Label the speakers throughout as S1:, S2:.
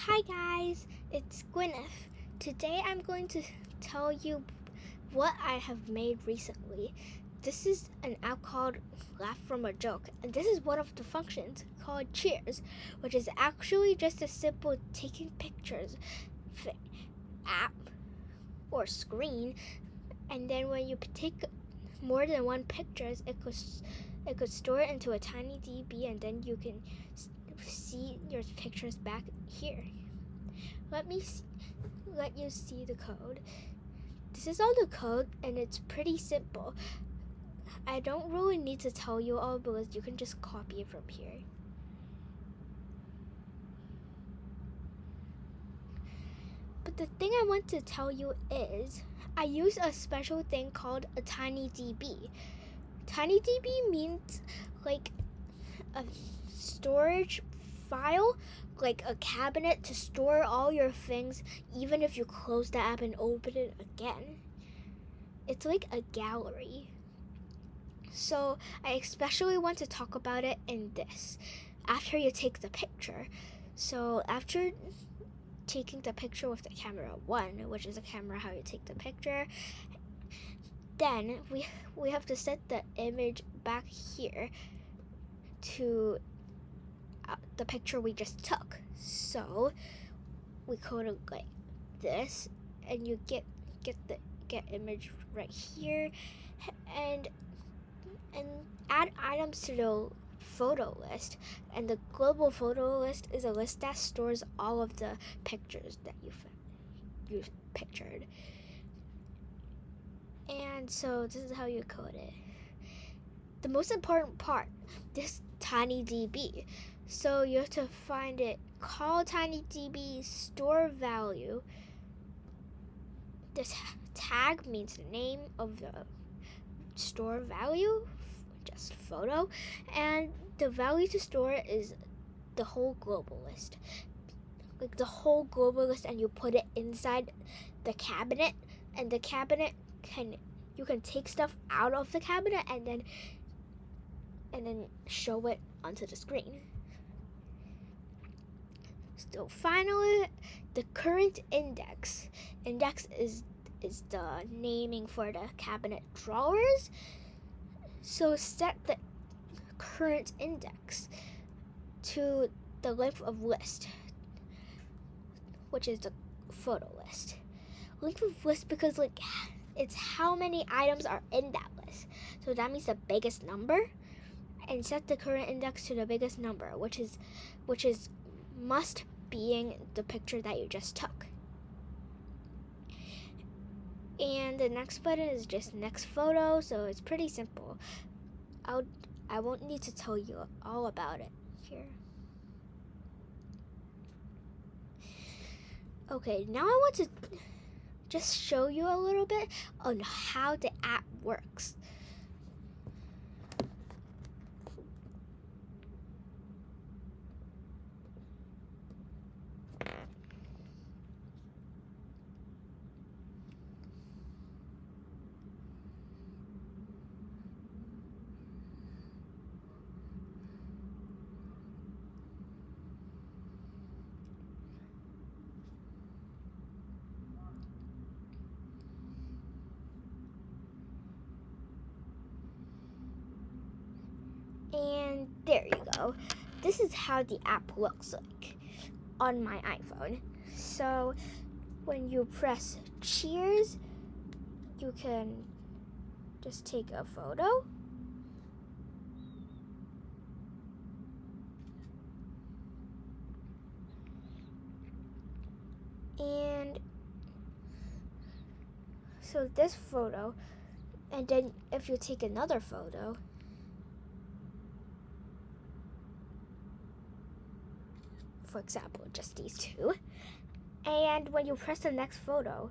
S1: Hi guys, it's Gwyneth. Today I'm going to tell you what I have made recently. This is an app called Laugh from a Joke, and this is one of the functions called Cheers, which is actually just a simple taking pictures app or screen, and then when you take more than one pictures, it could store it into a TinyDB, and then you can see your pictures back here. Let you see the code. This is all the code, and it's pretty simple. I don't really need to tell you all because you can just copy it from here. But the thing I want to tell you is I use a special thing called a TinyDB. TinyDB means like a storage file, like a cabinet to store all your things even if you close the app and open it again. It's like a gallery. So I especially want to talk about it in this. After you take the picture. So after taking the picture with the camera 1, which is a camera how you take the picture, then we have to set the image back here to the picture we just took. So we code it like this, and you get image right here, and add items to the photo list. And the global photo list is a list that stores all of the pictures that you pictured. And so this is how you code it. The most important part, this TinyDB. So you have to find it, call TinyDB store value. This tag means the name of the store value, just photo, and the value to store is the whole global list. Like the whole global list, and you put it inside the cabinet, and the cabinet you can take stuff out of the cabinet and then show it onto the screen. So finally, the current index. Index is the naming for the cabinet drawers. So set the current index to the length of list, which is the photo list. Length of list because it's how many items are in that list. So that means the biggest number, and set the current index to the biggest number, which is must being the picture that you just took. And the next button is just next photo, so it's pretty simple. I won't need to tell you all about it here. Okay, now I want to just show you a little bit on how the app works. And there you go. This is how the app looks like on my iPhone. So when you press Cheers, you can just take a photo. And so this photo, and then if you take another photo, for example, just these two, and when you press the next photo,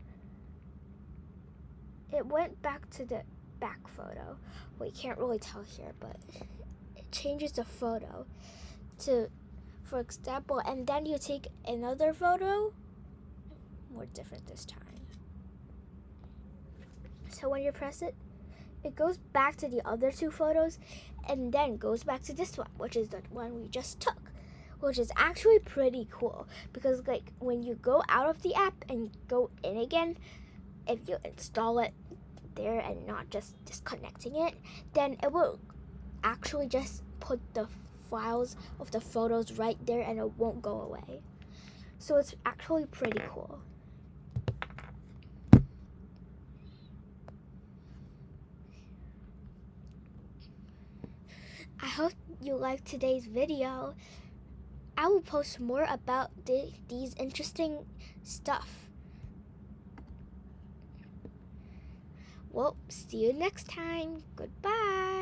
S1: it went back to the back photo. Well, you can't really tell here, but it changes the photo to, for example, and then you take another photo, more different this time. So when you press it, it goes back to the other two photos and then goes back to this one, which is the one we just took. which is actually pretty cool because like when you go out of the app and go in again, if you install it there and not just disconnecting it, then it will actually just put the files of the photos right there and it won't go away. So it's actually pretty cool. I hope you liked today's video. I will post more about these interesting stuff. Well, see you next time. Goodbye.